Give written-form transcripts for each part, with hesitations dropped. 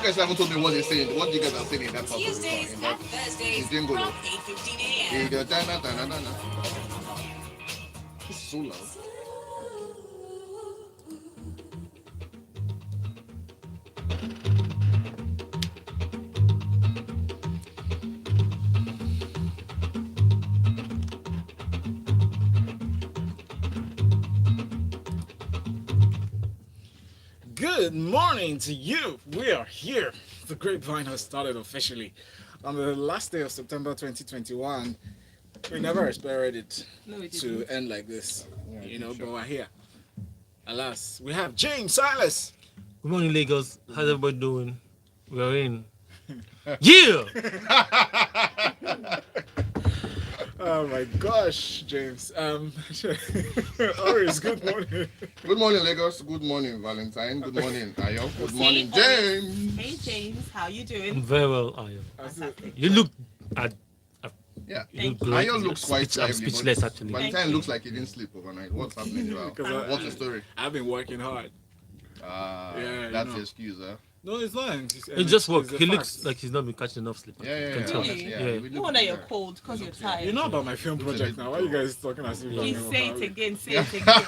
guys haven't told me what they're saying. What you guys are saying in that part of the song. In that jingle. They go, "Dana, dana, dana." It's so loud. Good morning to you. We are here. The grapevine has started officially on the last day of September 2021. We never expected it to end like this, but we're here. Alas, we have James Silas. Good morning, Lagos. How's everybody doing? We're in. Yeah! Oh my gosh, James. Oris, good morning. Good morning, Lagos. Good morning, Valentine. Good morning, Ayo. Good morning, James. Hey James, how you I'm doing? very well, Ayo. Fantastic. You look Yeah. you look Thank great. Ayo looks quite I'm lively, speechless, but actually. Valentine Thank you. looks like he didn't sleep overnight. What's happening? Wow. Because What's the story? I've been working hard. Yeah, That's you know. the excuse, huh? No, it's not. It just work. it's a He fact. looks like he's not been catching enough sleep. Yeah, You can tell. Really? Yeah. We No look wonder you're there. cold because you're Look tired. You know about my film project now. Why are you guys talking as if I'm Please not say it about it? again, say it again.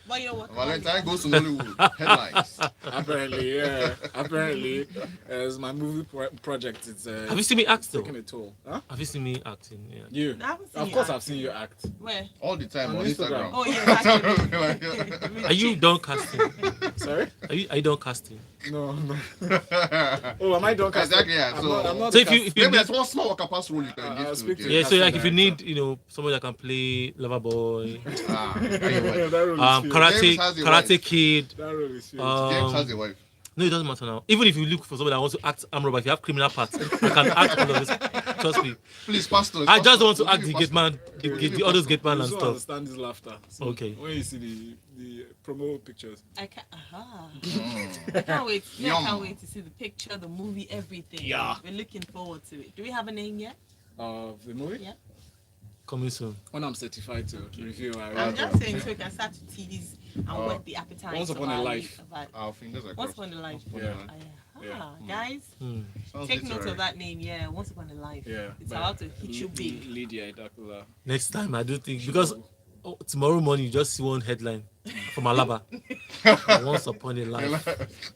But you know what? Valentine goes to Nollywood. Headlines. Apparently, yeah. Apparently, as my movie project, it's Have you seen me act though? taking a toll. Huh? Have you seen me acting? Yeah. You? I haven't seen Of you course, act. I've seen you act. Where? All the time On on Instagram. Instagram. Oh, yes, actually. Are you done casting? Sorry? Are you done casting? No, no. Oh, am I done casting? Exactly, yeah. I'm not So the if you cast- Maybe need, there's one small worker pass rule you can I'll give speak to to James. yeah, so like casting if you director. need, somebody that can play Lover Boy, that role is filled. karate James has a karate wife. kid. That role is filled. James has Um, a wife. no, it doesn't matter now. Even if you look for somebody that wants to act arm robber, if you have criminal parts, I can act all of this. Trust me. Please, pastors. I just pastors, want to we'll act give the you gate man, the others gate man You and don't stuff. understand this laughter. So Okay. When you see the promo pictures. I can't. Aha. pastors. I can't wait. Yeah, I Yum. can't wait to see the picture, the movie, everything. Yeah. We're looking forward to it. Do we have a name yet? Of the movie? Yeah. Coming soon. When I'm certified to review, I I'm will. just saying so we can start to tease and Oh. whet the appetite. Once upon a life. Our fingers are Once crossed. upon a life. Once Yeah. upon a life. Ah, Yeah. guys, Hmm. Sounds take note literary. of that name. Yeah, Once Upon a Life. Yeah. It's by about to hit you big. Lydia Idakula. Next time, I do think because tomorrow morning you just see one headline from Alaba. Once upon a life.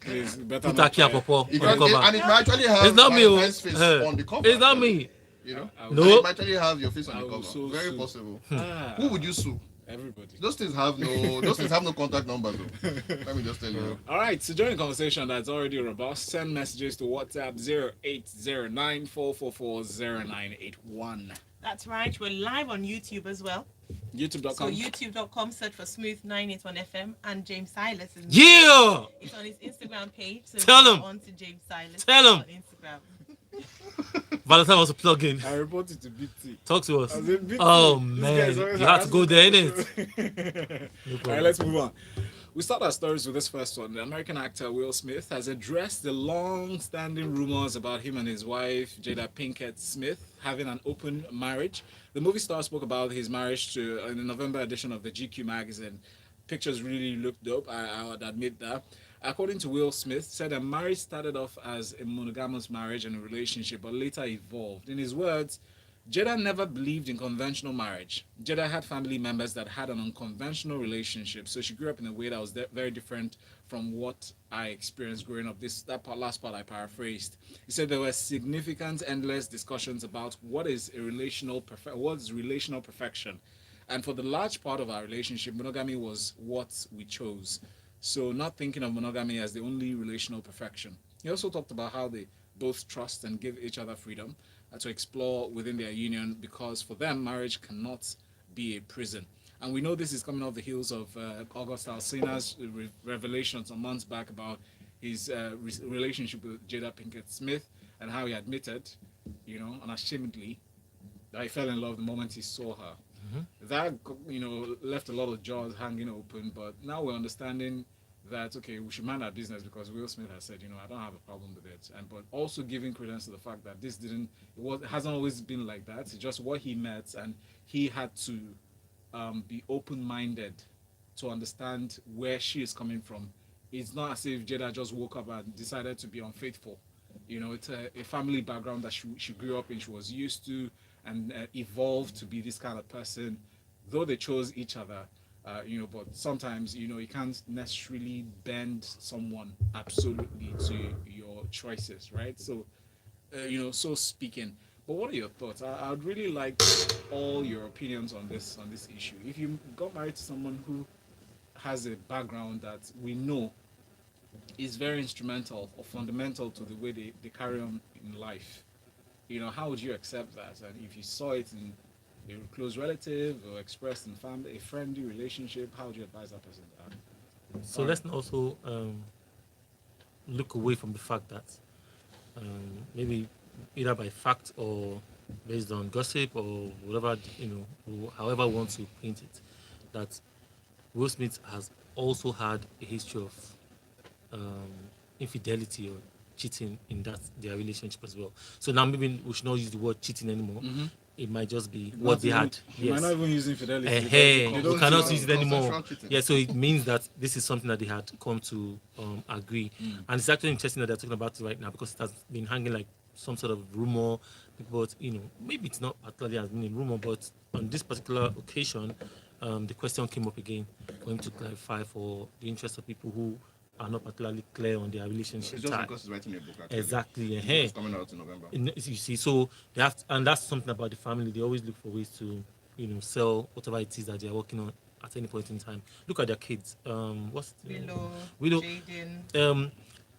Please, better Put not Aki try. Apopo It on the can- cover. and it might actually have It's not me. Valentine's face on the cover. It's not me. You know? I And will- No. it might actually have your face on I the will cover. so Very sue. possible. Ah, Who would you sue? everybody. Those things have no contact numbers though. Let me just tell you. All right, so join the conversation that's already robust. Send messages to WhatsApp 0809444091. That's right. We're live on YouTube as well. So YouTube.com. youtube.com, search for Smooth 981 FM and James Silas. Is Yeah. It's on his Instagram page. So Tell go him. on to James Silas. Tell him. on Instagram. Valentine wants to plug in. I reported to BT. Talk to us. As in BT. Oh This man, guy's always you have to go there, innit? harassing No All problem. right, let's move on. We start our stories with this first one. The American actor Will Smith has addressed the long-standing rumors about him and his wife, Jada Pinkett Smith, having an open marriage. The movie star spoke about his marriage to in the November edition of the GQ magazine. Pictures really looked dope, I would admit that. According to Will Smith, said a marriage started off as a monogamous marriage and a relationship, but later evolved. In his words, Jada never believed in conventional marriage. Jada had family members that had an unconventional relationship, so she grew up in a way that was very different from what I experienced growing up. Last part I paraphrased. He said there were significant, endless discussions about what is relational perfection, and for the large part of our relationship, monogamy was what we chose. So not thinking of monogamy as the only relational perfection. He also talked about how they both trust and give each other freedom to explore within their union, because for them, marriage cannot be a prison. And we know this is coming off the heels of August Alsina's revelations some months back about his relationship with Jada Pinkett Smith, and how he admitted, unashamedly, that he fell in love the moment he saw her. That, left a lot of jaws hanging open, but now we're understanding that, okay, we should mind our business, because Will Smith has said, I don't have a problem with it. But also giving credence to the fact that it hasn't always been like that. It's just what he met, and he had to be open-minded to understand where she is coming from it's not as if Jada just woke up and decided to be unfaithful. You know, it's a family background that she grew up in, she was used to, and evolved to be this kind of person. Though they chose each other, you know, but sometimes, you know, you can't necessarily bend someone absolutely to your choices, right? So, you know, so speaking. But what are your thoughts? I'd really like all your opinions on this issue. If you got married to someone who has a background that we know is very instrumental or fundamental to the way they carry on in life, you know, how would you accept that? And if you saw it in a close relative or expressed in family, a friendly relationship, how would you advise that person to act? So let's also look away from the fact that maybe either by fact or based on gossip or whatever, however one wants to paint it, that Will Smith has also had a history of um, infidelity or cheating in that their relationship as well. So now maybe we should not use the word cheating anymore. Mm-hmm. It might just be Not what they even- had. You might Yes. not even use infidelity. Hey, because we don't cannot cheat use on- it anymore. consensual cheating. Yeah, so it means that this is something that they had come to agree, and it's actually interesting that they're talking about it right now because it has been hanging like some sort of rumor. But maybe it's not particularly as being a rumor, but on this particular occasion, the question came up again for him to clarify for the interest of people who are not particularly clear on their relationship It's just type. because he's writing a book. Actually. Exactly. It's coming out in November. You see, so they have, and that's something about the family. They always look for ways to, sell whatever it is that they are working on at any point in time. Look at their kids. What's the, Willow, Willow. Jaden.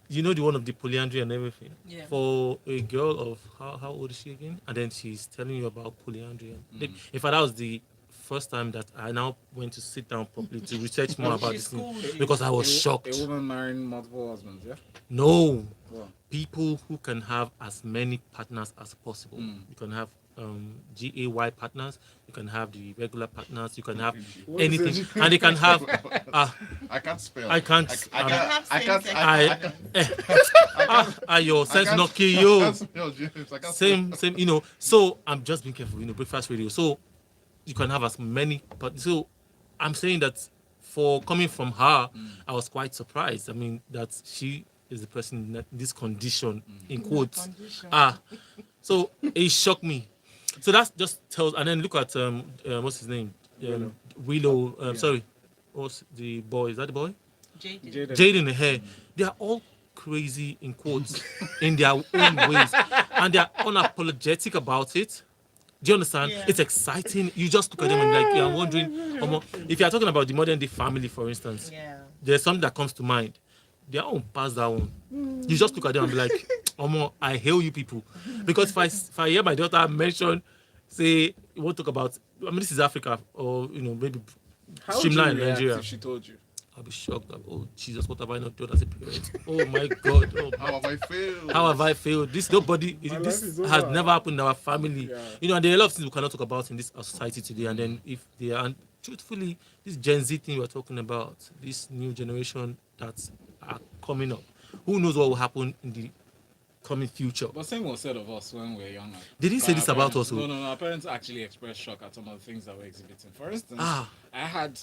The one of the polyandry and everything. Yeah. For a girl of how old is she again? And then she's telling you about polyandry. In fact, that was the first time that I now went to sit down properly to research more about this thing because I was shocked. A woman marrying multiple husbands, yeah? No. Well, People who can have as many partners as possible. You can have GAY partners, you can have the regular partners, you can have What is anything, it? and they can have. I can't spell. I can't. I They can't. have I can't. Your sense not kill I you. can't spell, James. I can't Same. So I'm just being careful. Breakfast radio. So you can have as many. But so I'm saying that for coming from her, I was quite surprised. I mean that she is the person in this condition in quotes. So it shocked me. So that just tells. And then look at what's his name? Willow. Sorry, what's the boy? Is that the boy? Jaden. Jaden. Hey, they are all crazy in quotes in their own ways, and they are unapologetic about it. Do you understand? Yeah. It's exciting. You just look at them and you're wondering, if you're talking about the modern day family, for instance, Yeah. there's something that comes to mind. They are past that one. You just look at them and be like, I hail you people. Because if I hear my daughter mention, say, you want to talk about, this is Africa, or, maybe how would you Shimla in react Nigeria. if she told you? I'll be shocked. Oh, Jesus, what have I not done as a parent? Oh, my God. Oh, How have I failed? how have I failed? This nobody. My This life is has over. never happened in our family. Yeah. And there are a lot of things we cannot talk about in this society today. And then if they are, and truthfully, this Gen Z thing we're talking about, this new generation that are coming up, who knows what will happen in the coming future? But same was said of us when we were younger. They didn't say But this our about parents- us. No. Our parents actually expressed shock at some of the things that we're exhibiting. For instance, Ah. I had.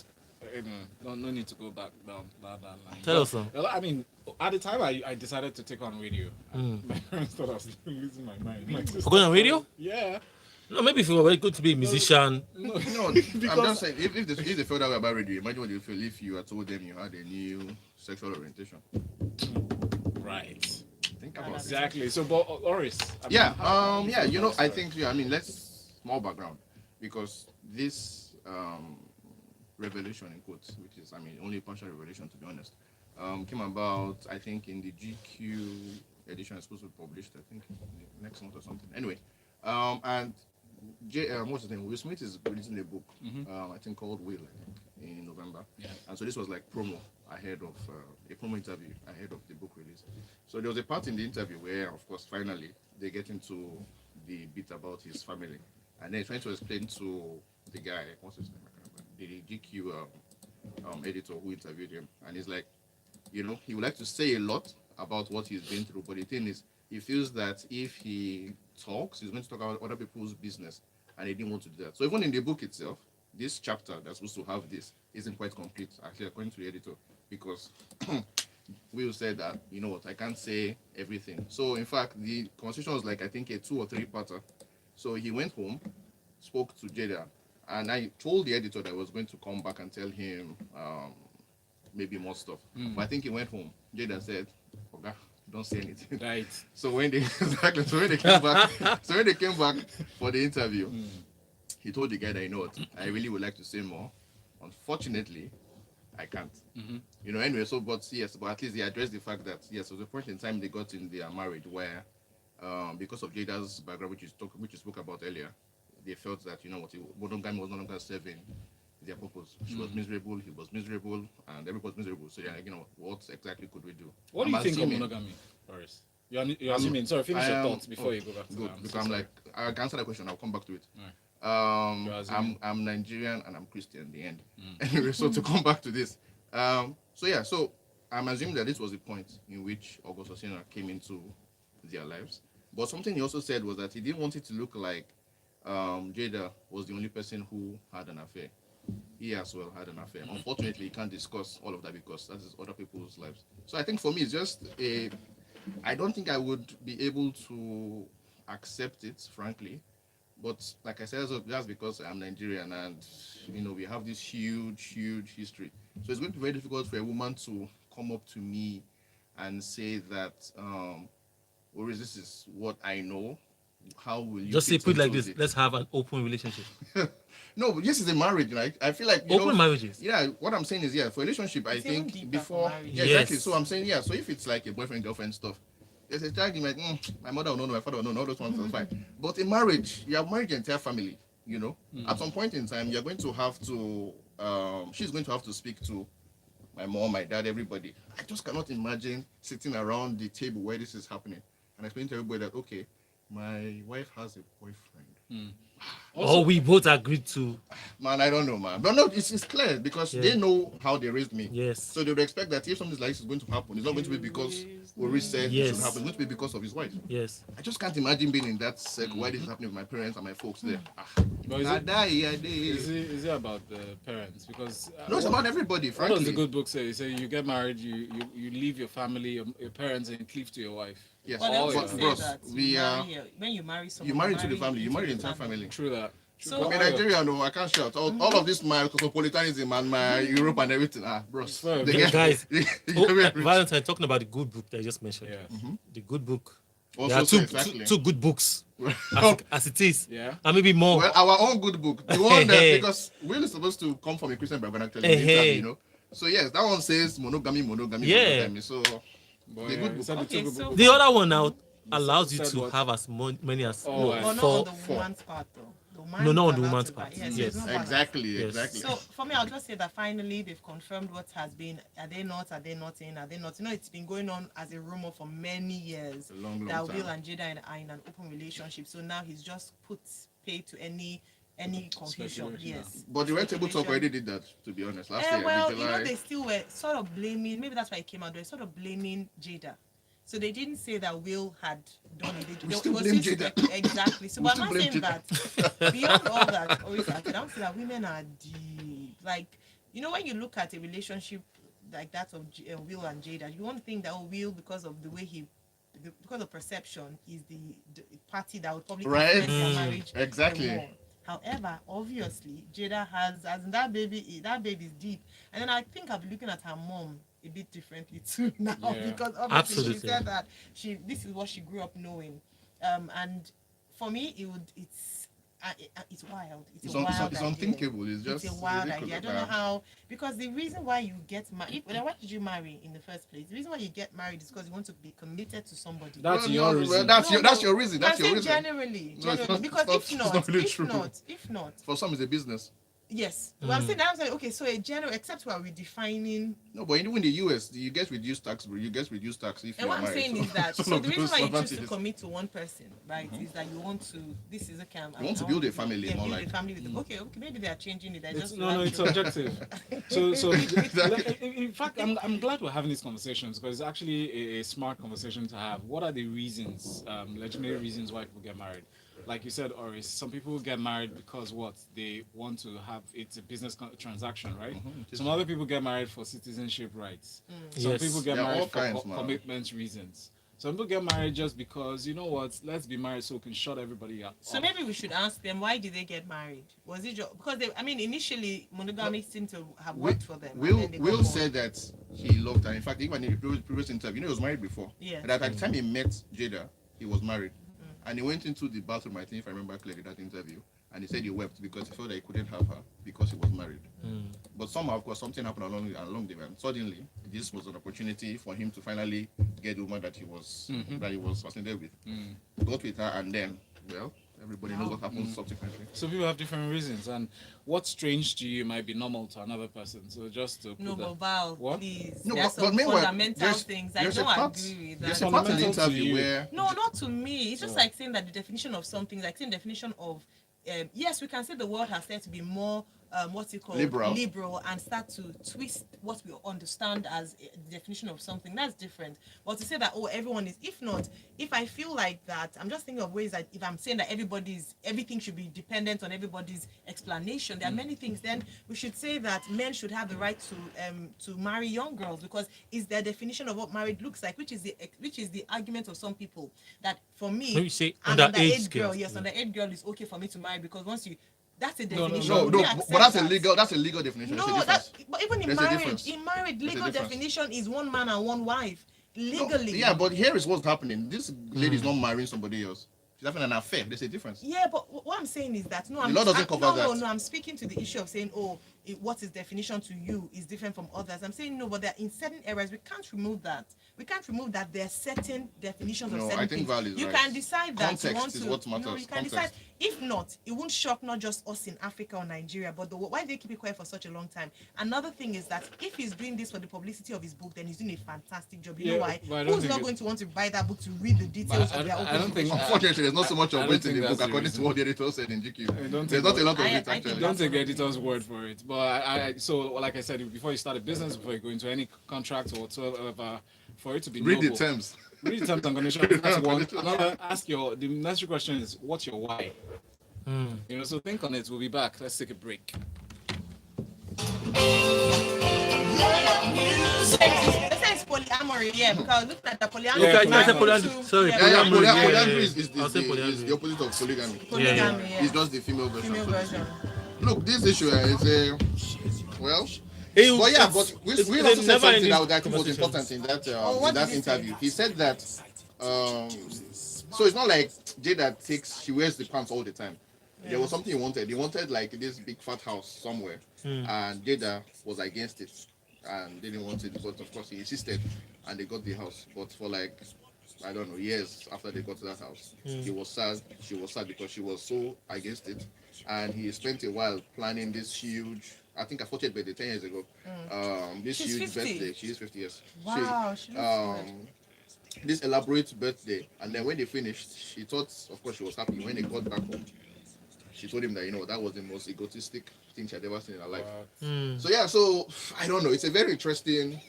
No need to go back down that line. Tell us, sir. Well, I mean, at the time I decided to take on radio. My parents thought I was losing my mind. My sister- For going on radio? Yeah. No, maybe if you were very good to be a musician. No, No, I'm just saying, if they feel that way about radio, imagine what you feel if you had told them you had a new sexual orientation. right. Think about it. Exactly. So, but Oris. I mean, Yeah, how- I think, let's small background, because this revelation in quotes, which is, only a partial revelation to be honest, came about, I think, in the GQ edition is supposed to be published, I think, next month or something. Anyway, and what's his name? Will Smith is releasing a book, I think called Will, I think, in November. Yeah. And so this was like promo ahead of a promo interview ahead of the book release. So there was a part in the interview where, of course, finally they get into the bit about his family, and then he's trying to explain to the guy, what's his name? I can't remember, the GQ editor who interviewed him, and he's like, he would like to say a lot about what he's been through, but the thing is, he feels that if he talks, he's going to talk about other people's business, and he didn't want to do that. So even in the book itself, this chapter that's supposed to have this isn't quite complete, actually, according to the editor, because Will said that, you know what, I can't say everything. So in fact, the conversation was like, I think, a 2 or 3 parter. So he went home, spoke to Jada, and I told the editor that I was going to come back and tell him maybe more stuff. But I think he went home. Jada said, "Oga, don't say anything." Right. So when they exactly, so when they came back, for the interview, he told the guy that, you know what, I really would like to say more. Unfortunately, I can't. You know, anyway, so but at least he addressed the fact that yes, there was a point in time they got in their marriage where because of Jada's background, which you spoke about earlier, they felt that, you know what, monogamy was no longer serving their purpose. She was miserable, he was miserable, and everybody was miserable. So yeah, you know, what exactly could we do? What do you think of monogamy, Boris? You're assuming. Sorry, finish your thoughts before you go back to good, that. because I'm like, I can answer that question. I'll come back to it. Right. I'm Nigerian and I'm Christian in the end. Anyway, so to come back to this, so I'm assuming that this was the point in which August Osina came into their lives. But something he also said was that he didn't want it to look like Jada was the only person who had an affair. He as well had an affair. Unfortunately, he can't discuss all of that because that is other people's lives. So I think for me, it's just I don't think I would be able to accept it, frankly. But like I said, that's because I'm Nigerian and, you know, we have this huge history. So it's going to be very difficult for a woman to come up to me and say that, Oris, this is what I know. How will you Just say, fit put it like into this, let's have an open relationship. No, but this is a marriage, right? I feel like Open marriages. Yeah, what I'm saying is, for relationship, I It's even think deeper before, for marriage. exactly. Yes. So I'm saying, so if it's like a boyfriend girlfriend stuff, there's a child, you might, my mother will know, my father will know, all those ones are fine. But in marriage, you have married the entire family. You know, at some point in time, you're going to have to, she's going to have to speak to my mom, my dad, everybody. I just cannot imagine sitting around the table where this is happening and explaining to everybody that, okay, my wife has a boyfriend. Also, we both agreed to. Man, I don't know, man. But no, it's clear because they know how they raised me. Yes. So they would expect that if something like this is going to happen, it's not going to be because Ori said it should happen. It's going to be because of his wife. Yes. I just can't imagine being in that circle where this is happening with my parents and my folks there. But is it about the parents? Because No, it's about everybody, what frankly. does the good book say? It says you get married, you leave your family, your parents, and cleave to your wife. Yes, But they Oh, also but say bros, that we are. when you marry someone, You marry into the family. You marry the entire family. True that. So In Nigeria, no, I can't shout. All of this, my cosmopolitanism and my Europe and everything. Bros. Fair, They bro. get- Guys, they get rich. Valentine, talking about the good book that I just mentioned. Yeah. The good book. Also There are say two, exactly. two good books as it is. Yeah. And maybe more. Well, our own good book, the one that because Will is supposed to come from a Christian background, actually, you know. So yes, that one says monogamy. Yeah. So But the good you said the Okay, two good so- books. The other one now allows you said to what? have as many as Oh, but not four. on the woman's part, though. The man No, not is on the allowed woman's to buy. part. Yes, Yes. it's not balanced. exactly. So for me, I'll just say that finally they've confirmed what has been. Are they not? Are they not in? Are they not? You know, it's been going on as a rumor for many years A long that time. Will and Jada are in an open relationship. So now he's just put pay to any confusion. Speculation, Yes. But the Red Table Talk Speculation. already did that, to be honest. Last year, Well, in you know, July. they still were sort of blaming. Maybe that's why it came out. They were sort of blaming Jada. So they didn't say that Will had done it. We They- still it was blame still Jada. Exactly. So We but I'm still not blame saying Jada. that beyond all that, always I don't say that women are deep. Like, you know, when you look at a relationship like that of Will and Jada, you won't think that Will, because of the way because of perception, is the party that would probably Right. influence their marriage. Exactly. more. However, obviously, Jada has, as in that baby is deep. And then I think I'll be looking at her mom a bit differently too now Yeah. because obviously Absolutely. she said that this is what she grew up knowing. And for me, it's wild. It's a wild It's idea. unthinkable. It's just It's a wild ridiculous. idea. I don't know how, because the reason why you get married, why did you marry in the first place? The reason why you get married is because you want to be committed to somebody. That's Well, your no, reason. That's your reason. That's I'm your saying reason. generally, No, it's not- because it's not really true. if not, For some, it's a business. yes. But I'm saying that I'm saying, okay, so a general, except we're redefining. No, but even in the US, you get reduced tax, bro. You get reduced tax if And you're what I'm married. saying is that, some so of the reason those why you choose to advantages. commit to one person, right, is that you want to, this is a camp. You want to build a family, more build like. a family with them. Okay, maybe they are changing it. They're It's, just no, it's objective. So in fact, I'm glad we're having these conversations because it's actually a smart conversation to have. What are the reasons, legitimate reasons why people get married? like you said, Oris, some people get married because what they want to have, it's a business transaction, right? Some other people get married for citizenship rights. Some Yes. people get There are married all for kinds, man. commitment reasons. Some people get married just because, you know what, let's be married so we can shut everybody up. So maybe we should ask them, why did they get married? Was it just because they? I mean, initially monogamy seemed to have worked for them. and then they got Will bored. said that he loved her. In fact, even in the previous interview, he was married before. Yeah. And at the time he met Jada, he was married. And he went into the bathroom, I think, if I remember clearly, that interview. And he said he wept because he felt that he couldn't have her because he was married. But somehow, of course, something happened along the way. And suddenly, this was an opportunity for him to finally get the woman that he was fascinated with. Got with her, and then, well, everybody knows what happened subsequently. So people have different reasons, and what's strange to you might be normal to another person. So just to No, put but that, Val, What? please. No, There's but some meanwhile, fundamental there's- things. I there's a don't part- agree with There's that. a part in the Fundamental to interview you. where No, not to me. It's just like saying that the definition of something, like saying definition of, yes, we can say the world has started to be more, what's it called? Liberal. And start to twist what we understand as the definition of something. That's different. But to say that, oh, everyone is, if not, if I feel like that, I'm just thinking of ways that if I'm saying that everything should be dependent on everybody's explanation, there are many things, then we should say that men should have the right to marry young girls, because it's their definition of what marriage looks like, which is the argument of some people that for me, When you say an underage girl, girls, yes, yeah. underage girl is okay for me to marry because once you, that's a No, no, definition. no, Would no, we but accept that's that? a legal definition. There's a No, difference. but even in There's a marriage, difference. legal difference. definition is one man and one wife. No, Legally. yeah, but here is what's happening. This lady is not marrying somebody else. She's having an affair. There's a difference. Yeah, but what I'm saying is that The law doesn't cover that. No, I'm speaking to the issue of saying, what is definition to you is different from others. I'm saying no, but there in certain areas we can't remove that. We can't remove that there are certain definitions of No, certain I think things. Val is You right. can decide that Context you want is to. what matters. No, you can Context. decide. If not, it won't shock not just us in Africa or Nigeria, but why they keep it quiet for such a long time. Another thing is that if he's doing this for the publicity of his book, then he's doing a fantastic job. You know Yeah, why? but I don't Who's think not going to want to buy that book to read the details But of their I open don't think- book? Unfortunately, there's not so much I of don't it in think the that's book, the according reason. to what the editor said in I GQ. don't There's think not a that- lot of I it, think actually. Don't take the editor's word for it. But so like I said, before you start a business, before you go into any contract or whatsoever, for it to be Read the noble, terms. read the terms and conditions. That's one. Another, the next question is, what's your why? You know, so think on it. We'll be back. Let's take a break. They say it's polyamory, yeah, because look at the polyamory. Yeah, Okay, I said polyamory. polyandry. Sorry, Yeah, polyamory. yeah, polyandry yeah, is yeah. I'll say the polyandry. opposite of polygamy. Polygamy, yeah. It's just the female version. Female so to version. speak. Look, this issue is a well. It- But yeah, it's- but we it's also a said something never-ending that I think was conversation. important in that what in that did he say? interview. He said that so it's not like Jada she wears the pants all the time. There was something he wanted. He wanted like this big fat house somewhere, and Jada was against it and didn't want it. But of course, he insisted, and they got the house. But for like I don't know years after they got to that house, he was sad. She was sad because she was so against it, and he spent a while planning this huge. I think I 40th birthday 10 years ago. This She's huge 50. birthday. She is 50 years. Wow, she looks good. This elaborate birthday, and then when they finished, she thought, of course, she was happy. When they got back home, she told him that that was the most egotistic thing she had ever seen in her life. So yeah, so I don't know. It's a very interesting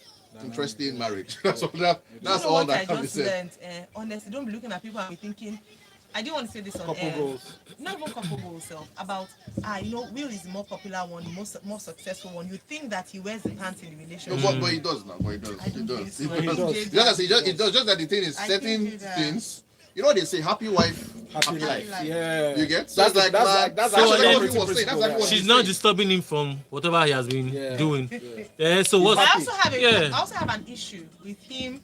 marriage. That's all that. That's You know all what I that can be just said. learned? Honestly, don't be looking at people and be thinking. I didn't want to say this on Couple air. goals. Not even couple goals, self. About Will is the more popular one, more successful one. You think that he wears the pants in the No, relationship? but he does now. But he does. I He don't does. think so. He I does. think It does. Just that the thing is I certain think that- things. You know what they say? Happy wife, happy life. life. Yeah. You get? So That's it's like that's man, that's so actually that's what the he was saying. That's exactly what She's he's not saying. disturbing him from whatever he has been Yeah. doing. Yeah. So what's I also have Yeah. I also have an issue with him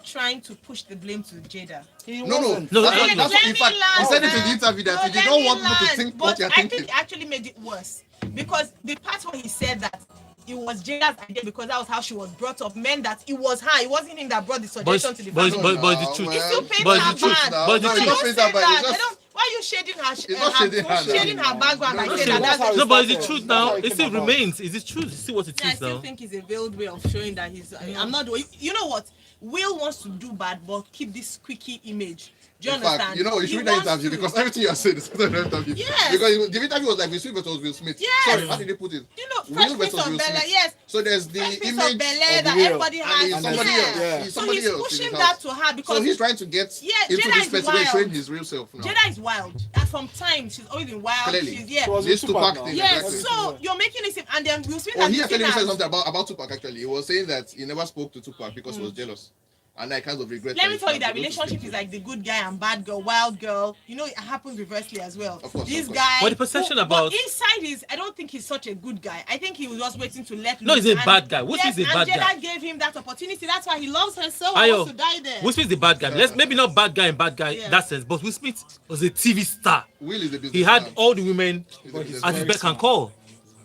trying to push the blame to Jada. No. No, That's no, what- no. that's what- in fact, he said it in the interview that he did not want people to think what you're I think thinking. it actually made it worse because the part where he said that it was Jada's idea because that was how she was brought up meant that it was her. It wasn't him that brought the suggestion to the but- family. but the truth. It's still painting But her the truth. bad. But the No, truth. it's not Don't painting say her bad, that. it's just- I don't- Why are you shading her? It's not shading her shading her background by No, saying no, that that's how that's No, but it's the That's truth how now. it It came still about. remains. Is it true? See what it Yeah, I is still now. think it's a veiled way of showing that he's. I'm not doing. You know what? Will wants to do bad, but keep this squeaky image. Do you In understand? fact, you know, you He should read that wants interview to- because everything you are saying is in the interview. Yes. Because the interview was like Will Smith versus Will Smith. Yes. Sorry, how did they put it? You know, Will Fresh Prince versus of Will Bel-Air, Smith. yes. So there's the Fresh Prince image of Bel-Air of that Will, everybody and has. he's somebody yeah. else. Yeah. He's So somebody he's else in pushing his that house. to her because So he's trying to get Yeah, into Jada this is person and showing wild. his real self now. Jada is wild. And from time, she's always been wild. Clearly. She's, yeah. She was This with Tupac Tupac now. thing. Yes, Exactly. so you're making it seem, and then Will Smith Oh, has he been actually seen said as- something about Tupac actually. He was saying that he never spoke to Tupac because he was jealous. And I kind of regret Let me that tell you he that was able to speak relationship to is him. like the good guy and bad girl, wild girl. You know, it happens reversely as well. Of course, This of course. guy. But the perception about- But inside is, I don't think he's such a good guy. I think he was just waiting to let No, loose. he's a and- bad guy. Will Smith is a bad and Jada guy. gave him that opportunity. That's why he loves her so. He wants to die there. Will Smith is the bad guy. Let's maybe not bad guy and bad guy Yeah. in that sense, but Will Smith was a TV star. Will is a businessman. He had all the women He's a But he's at businessman. his beck and call.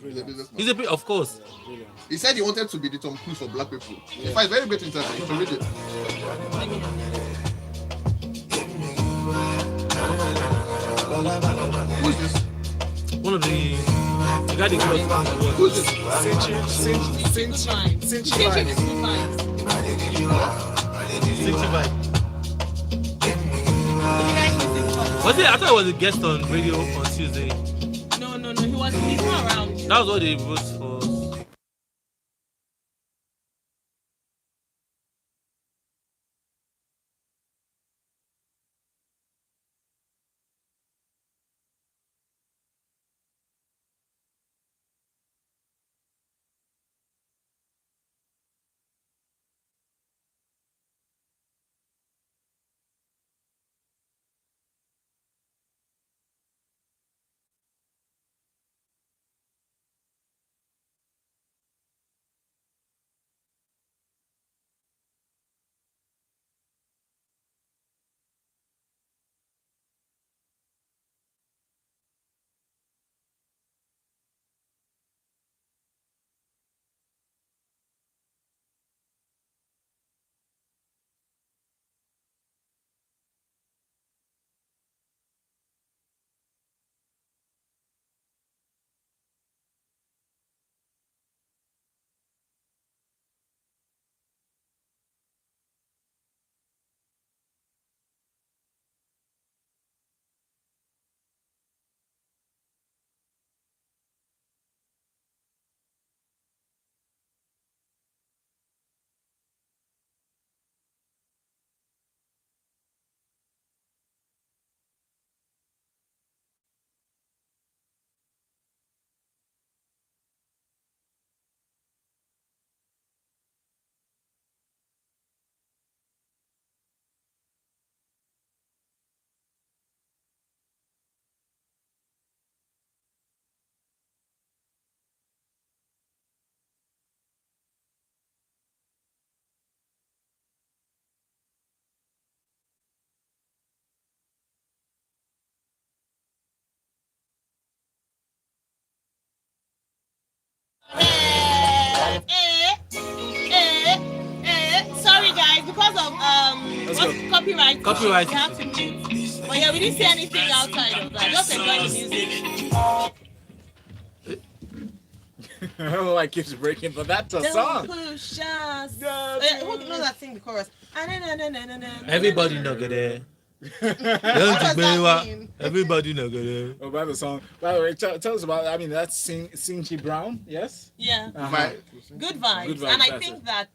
He's a businessman. He's a bit, of course. He said he wanted to be the Tom Cruise for black people. In fact, very great interview. You should read it. Who is this? One of the guy that got Who is this? Was it? I thought it was a guest on radio on Tuesday. No, he's not around. That was what they wrote for. Sorry guys, because of copyright, Copyright. we have to mute. But yeah, we didn't see anything outside of that. Just enjoy the music. I don't know why it keeps breaking, but that's a Don't song. push us. Don't Who knows that sing the chorus? Everybody know get there. What does that mean? Everybody know get there. Oh, by the song. By the way, tell us about. I mean, that's Singy Brown. Yes. Yeah. My, Good vibes. Good vibes, And I that's think it. that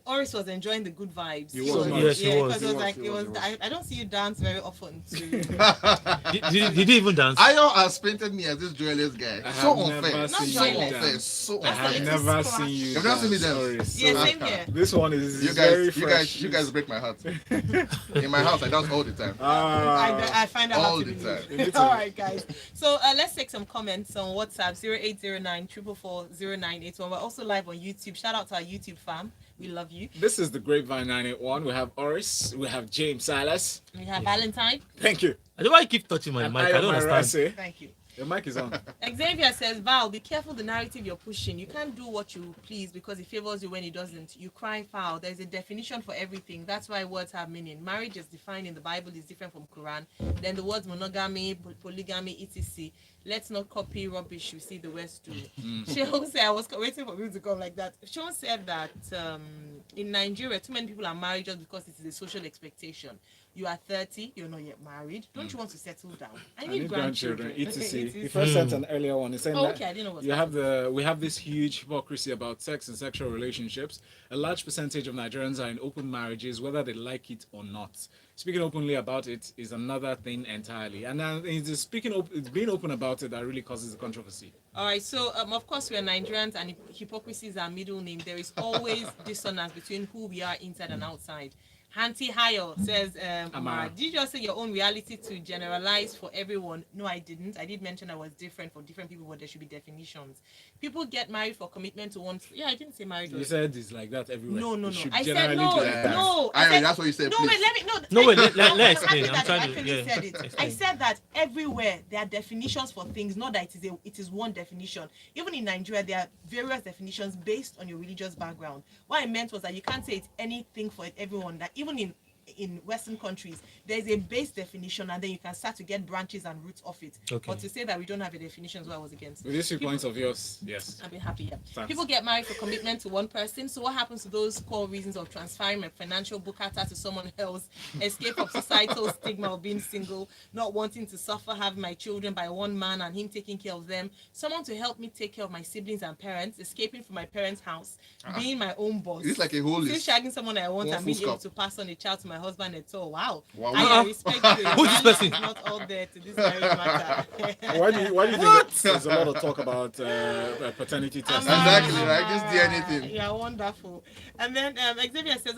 Oris was enjoying the good vibes. He was. Yes, he yeah, was. because it was like it was. I don't see you dance very often too. Did he even dance? Ayo has painted me as this joyless guy. I So have never unfair. seen So you unfair. dance. So I have unfair. It's never splash. seen you. You've never seen me dance. dance? Sorry, Yeah, so- same here. This one is You very guys, fresh. you guys break my heart. In my house, I dance all the time. I find out All how to the be time. rude. All right, guys. So let's take some comments on WhatsApp 0809 444 0981. We're also live on YouTube. Shout out to our YouTube fam. We love you. This is the Grapevine 981. We have Oris. We have James Silas. We have Valentine. Thank you. I don't know why you keep touching my And mic. I don't Ayo understand. Marase. Thank you. Your mic is on. Xavier says, Val, be careful the narrative you're pushing. You can't do what you please because it favors you when it doesn't. You cry foul. There's a definition for everything. That's why words have meaning. Marriage is defined in the Bible is different from Quran. Then the words monogamy, polygamy, etc. Let's not copy rubbish you see the West do. Sean said, I was waiting for people to come like that. Sean said that in Nigeria, too many people are married just because it is a social expectation. You are 30, you're not yet married. Don't you want to settle down? I need grandchildren. etc. He first sent an earlier one. He said okay, I didn't know what we have this huge hypocrisy about sex and sexual relationships. A large percentage of Nigerians are in open marriages, whether they like it or not. Speaking openly about it is another thing entirely. And it's being open about it that really causes the controversy. All right, so of course we are Nigerians and hypocrisy is our middle name. There is always dissonance between who we are inside and outside. Hanti Hayo says, Amara, did you just say your own reality to generalize for everyone? No, I didn't. I did mention I was different for different people, but there should be definitions. People get married for commitment to one. Yeah, I didn't say married. You said it's like that everywhere. No. I said no. No. That's what you said. No, wait, let me. Let's explain. I'm trying to. Yeah. Said it. I said that everywhere there are definitions for things, not that it is one definition. Even in Nigeria, there are various definitions based on your religious background. What I meant was that you can't say it's anything for everyone. That even in Western countries, there's a base definition, and then you can start to get branches and roots of it. Okay. But to say that we don't have a definition is what I was against. With these 2 points of yours, yes. I'll be happy, yeah. Thanks. People get married for commitment to one person. So what happens to those core reasons of transferring my financial bukata to someone else, escape of societal stigma of being single, not wanting to suffer having my children by one man and him taking care of them, someone to help me take care of my siblings and parents, escaping from my parents' house, being my own boss. It's like a whole Still list. shagging someone I want One and being full able stop. to pass on a child to my husband at all. Wow. Wow. I respect you. Who's this person? It's not all there to this marriage matter. Why do you think that there's a lot of talk about paternity testing? Exactly, right? Just do anything. Yeah, wonderful. And then Xavier says,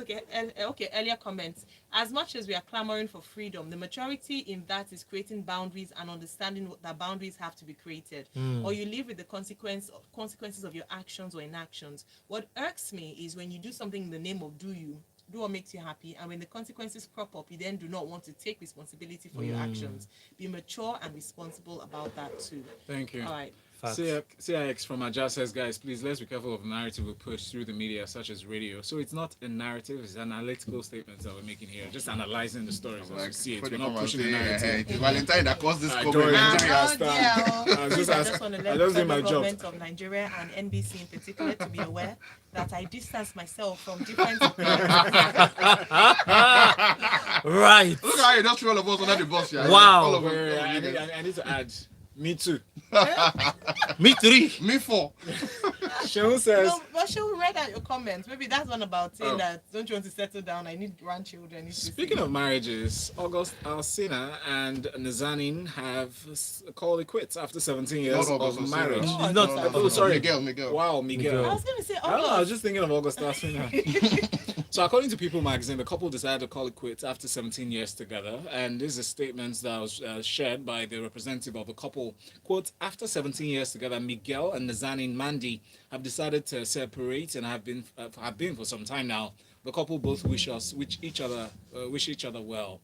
okay, earlier comments. As much as we are clamoring for freedom, the maturity in that is creating boundaries and understanding that boundaries have to be created. Or you live with the consequences of your actions or inactions. What irks me is when you do something in the name of do what makes you happy, and when the consequences crop up, you then do not want to take responsibility for your actions. Be mature and responsible about that too. Thank you. All right. CIX from Aja says, guys, please let's be careful of the narrative we push through the media, such as radio. So it's not a narrative, it's analytical statements that we're making here, just analyzing the stories as we see it. We're not pushing the narrative. It's Valentine that caused this I problem. don't in Nigeria. I just want to I let just the did my job. government of Nigeria and NBC in particular to be aware that I distance myself from different Right. Look how you just threw all of us under the bus. Yeah. Wow. All of Wait, us. I need to add. Me too. Me 3. Me 4. Shehu says, No, but shall we read out your comments? Maybe that's one about saying Oh. that don't you want to settle down? I need grandchildren. speaking of marriages, August Alsina and Nazanin have called it quits after 17 years Not August of Alsina. marriage. Oh, It's not. Oh, sorry. Miguel. Wow, Miguel. I was going to say, I don't know, I was August. just thinking of August Alsina. So according to People magazine, the couple decided to call it quits after 17 years together. And this is a statement that was shared by the representative of the couple. Quote, after 17 years together, Miguel and Nazanin Mandi have decided to separate and have been for some time now. The couple both wish each other well.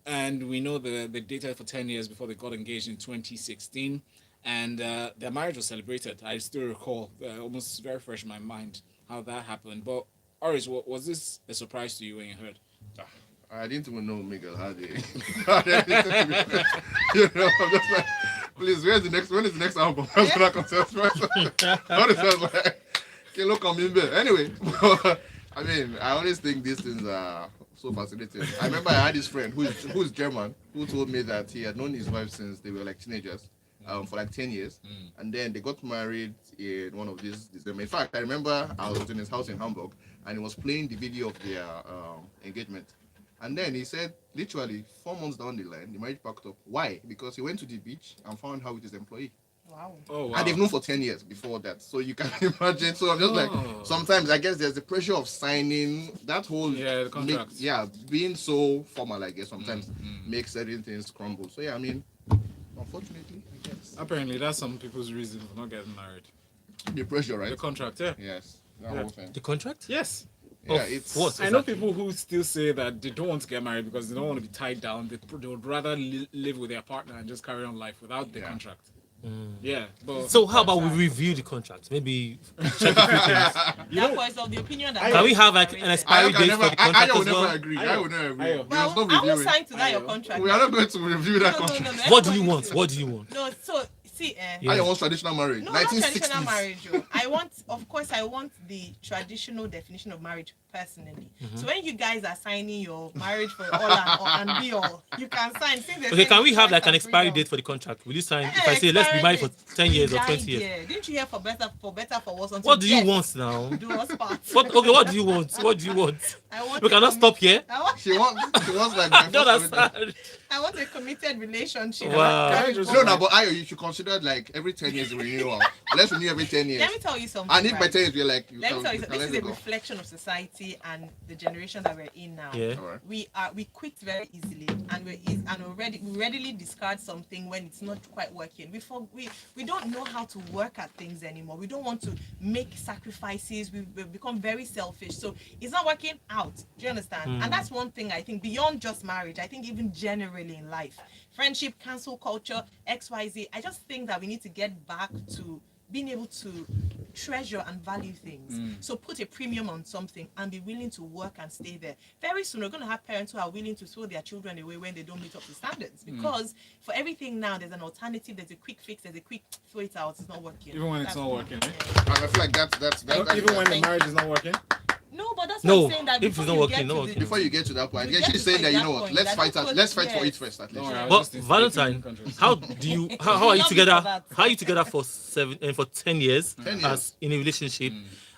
And we know they dated for 10 years before they got engaged in 2016. And their marriage was celebrated. I still recall, almost very fresh in my mind, how that happened. But Oris, was this a surprise to you when you heard? I didn't even know Miguel had it. You know, I'm just like, please, when is the next album? I'm gonna contest first. What is that like? Okay, look on me. Anyway, I mean, I always think these things are so fascinating. I remember I had this friend who's German who told me that he had known his wife since they were like teenagers. For like 10 years, and then they got married in one of these December. In fact, I remember I was in his house in Hamburg, and he was playing the video of their engagement. And then he said, literally 4 months down the line, the marriage packed up. Why? Because he went to the beach and found her with his employee. Wow. Oh, wow. And they've known for 10 years before that. So you can imagine. So I'm just like, sometimes I guess there's the pressure of signing that whole, the contract. being so formal, I guess, sometimes makes certain things crumble. So yeah, I mean, unfortunately, I guess. Apparently, that's some people's reason for not getting married. The pressure, right? The contract, yeah. Yes. That Yeah. whole thing. The contract? Yes. Yeah, Of it's what? I know people who still say that they don't want to get married because they don't want to be tied down. They would rather live with their partner and just carry on life without the Yeah. contract. Yeah, but So how about we review the contract? Maybe check a few things. You know- Therefore, it's of the opinion that Can we have like an expiry Ayo can date for never, the contract Ayo will as never well? agree. Ayo. Ayo will never agree. Ayo. We must not I will review it. sign to that your Ayo. contract. We are not going to review that contract. No. What do you Everybody want? should. What do you want? No, so see, Yeah. Ayo wants traditional marriage. no, not 1960s. traditional marriage. I want, of course, I want the traditional definition of marriage personally. So when you guys are signing your marriage for all and be all, you can sign. Since they Okay, say can we have choice like an and expiry freedom. date for the contract? Will you sign if I say let's be married for 10 years or 20 years? Didn't you hear for better for worse? Until What do you death want now? do us part. What okay, what do you want? What do you want? I want We a cannot stop here. I want, She wants like I don't divorce commitment. understand. I want a committed relationship. Wow. Can I just- No, but Ayo, you should consider like every 10 years a renewal. Let's renew every 10 years. Let me tell you something. And if by right? 10 years we're like, you Let me can, tell you you something. can This let is it a go. reflection of society and the generation that we're in now. Yeah. Alright. We quit very easily, and we readily discard something when it's not quite working. We don't know how to work at things anymore. We don't want to make sacrifices. We've become very selfish. So it's not working out. Do you understand? And that's one thing I think beyond just marriage. I think even generally in life, friendship, cancel culture, XYZ. I just think that we need to get back to being able to treasure and value things. So put a premium on something and be willing to work and stay there. Very soon we're going to have parents who are willing to throw their children away when they don't meet up to standards, because for everything now there's an alternative, there's a quick fix, there's a quick throw it out, it's not working. Even when it's That's not all. working, eh? Yeah. And I feel like that's Even when the marriage is not working. No, but that's No, what I'm saying, that if it's before not you working, get not to working. the- before you get to that point, I You guess get she's to saying that, you that know what, point, let's that fight don't out, put- let's fight for yes. it first at least. Don't worry, I was But just instigating Valentine, controversy. how do you how are you Love you together? for that. How are you together for 10 years 10 as years. in a relationship?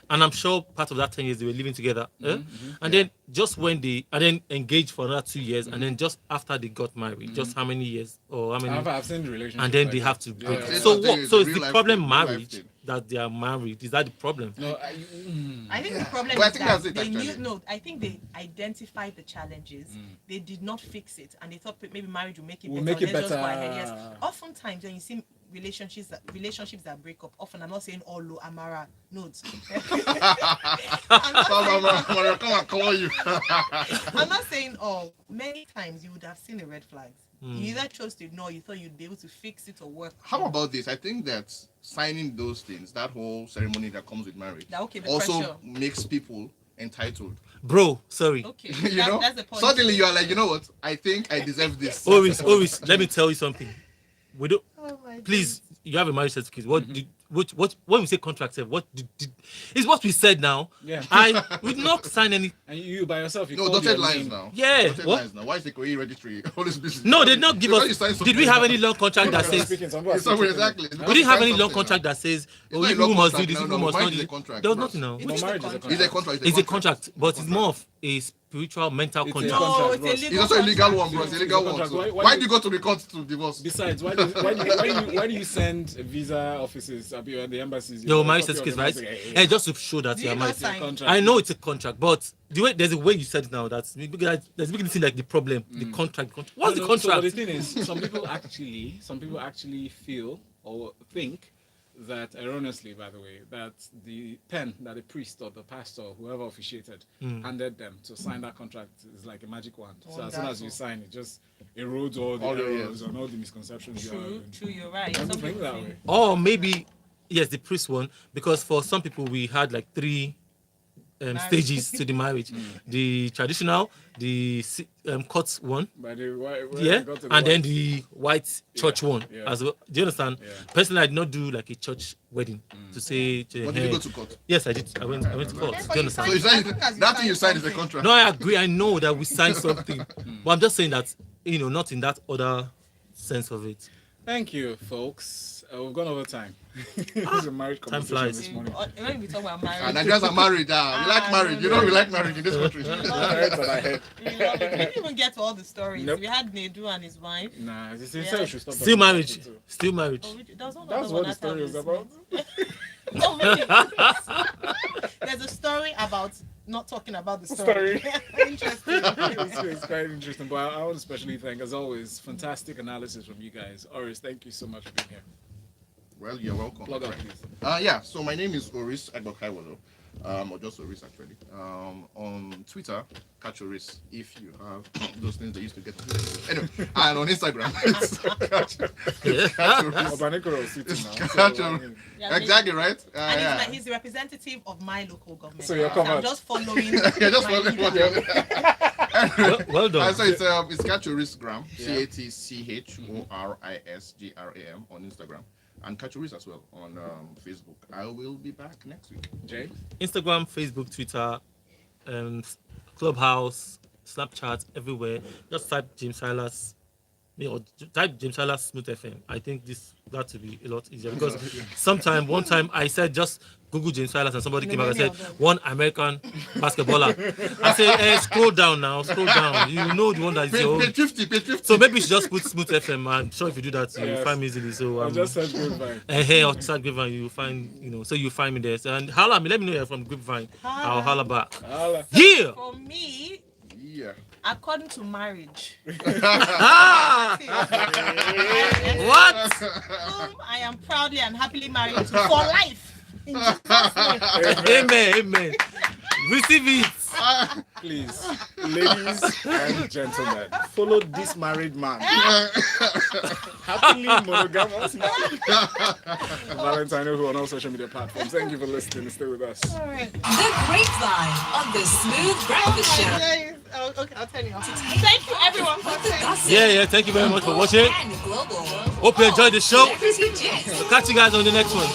And I'm sure part of that 10 years they were living together. And then just when they and then engaged for another 2 years, and then just after they got married, just how many years or how many? I've seen the relationship. And then like they that. have to break. Yeah. it. This So is the thing, what? it's So a is real the life- problem real life marriage thing. that they are married? Is that the problem? No, I think the problem Well, I is think that that's it, they knew, actually. no, I think they identified the challenges. They did not fix it, and they thought maybe marriage will make it We'll better. make it Let's just go better. ahead. Yes. Oftentimes, when you see relationships that break up, often I'm not saying all low Amara notes. I'm not saying Come on, call you. I'm not saying all. Many times you would have seen the red flags. You either chose to ignore, you thought you'd be able to fix it or work. How about this? I think that signing those things, that whole ceremony that comes with marriage, That, okay, the also pressure. makes people entitled. Bro, sorry. Okay, You know, that's the point. suddenly you are like, you know what? I think I deserve this. Oris, let me tell you something. We don't. Oh my Please, you have a marriage certificate. What did what when we say contract, what did is what we said now. Yeah. We did not sign any. and you by yourself, you No, called dotted your lines name. now. Yeah, Dotted what? lines now. Why is the Korean registry all this business? No, they did not give Because you us. signed Did something we have now. any long contract that Some people are says? speaking, some people are It's somewhere speaking. exactly. We didn't have any Sign long something contract now. that says, It's oh, not a you long must do contract this, now, you no, must marriage not is do a this. contract, There was bros. nothing now. It's No, just a marriage is a contract. It's a contract. It's a contract, but it's more of a spiritual, mental It's a contract. contract. No, it's a Ross. legal It's also a legal contract. one, bro. It's a It's a legal one. contract. So Why why do do you go to the court to divorce? Besides, why do you send visa offices at the embassies? Your know, marriage copy of certificate, the right? marriage? And just to show that Do you are you not married. sign? Contract. I know it's a contract, but there's a way you said it now that's making it seem like the problem, the contract. What's the No, so, but contract? the thing is, some people actually feel or think that erroneously, by the way, that the pen that the priest or the pastor, whoever officiated, handed them to sign that contract is like a magic wand. So as soon as you Wonderful. sign, it just erodes all the All the errors years. and all the misconceptions. you are True, having. true, you're right. Some Some people think people that think- way. Or maybe, yes, the priest one, because for some people we had like three Marriage. stages to the marriage: the traditional, the court one, But why yeah, got to the and then white- the white church one yeah. as well. Do you understand? Yeah. Personally, I did not do like a church wedding to say. But did you go to court? Yes, I did. I went to court. Yeah, Do but you you understand? So you As signed long as you that thing you sign signed is a something. contract. No, I agree. I know that we signed something, but I'm just saying that not in that other sense of it. Thank you, folks. We've gone over time. This is a marriage Time conversation flies. this morning. When we talk about And marriage, Nigerians are married. We like marriage. You know we like marriage in this country. I heard that I heard. we love it. We didn't even get to all the stories. Nope. We had Nedu and his wife. Nah, they say Yeah. you should stop. Still talking marriage. about it. Still marriage. Oh, that's not That's what the story is about. Oh, really? There's a story about not talking about the story. Interesting. It's quite interesting, but I want to especially thank, as always, fantastic analysis from you guys. Oris, thank you so much for being here. Well, you're welcome. Plug up, please. Yeah, so my name is Oris Agbokaiwolo. or just Oris actually. On Twitter, catch Oris if you have those things they used to get. Anyway, and on Instagram, it's catch Oris. Obanekoro is sitting now. Catch So, I Oris. mean, Yeah, Exactly right. And Yeah. he's the representative of my local government. So you're I'm covered. just following. You're just my following what leader. Well done. So it's Catchorisgram, CATCHORISGRAM on Instagram, and Catchoris as well on Facebook. I will be back next week. Jay? Instagram, Facebook, Twitter, Clubhouse, Snapchat, everywhere. Just type James Silas, or type James Silas Smooth FM. I think that will be a lot easier because one time I said just Google James Silas and somebody came out and said one American basketballer. I said, hey, scroll down now, scroll down. You know the one that is your Page 50, page 50. So maybe you should just put Smooth FM. I'm sure if you do that, you'll Yes. find me easily. So I just said Grapevine. hey, or start Grapevine, you find, so you find me there. So, and holla at me, let me know you're from Grapevine. I'll holla back. Holla. Yeah! For me, Yeah. according to marriage, Ah! What? whom I am proudly and happily married to for life. In Jesus' name. Amen. Receive it. Please, ladies and gentlemen, follow this married man. Happily monogamous man. Valentino, who on all social media platforms. Thank you for listening. Stay with us. All right. The Grapevine on the Smooth Breakfast Show. Oh, okay, I'll turn you off. Thank you, everyone, for With the listening. gossip. Yeah. Thank you very much for watching. And global. Hope you enjoyed the show. Celebrity gist. Catch you guys on the next one.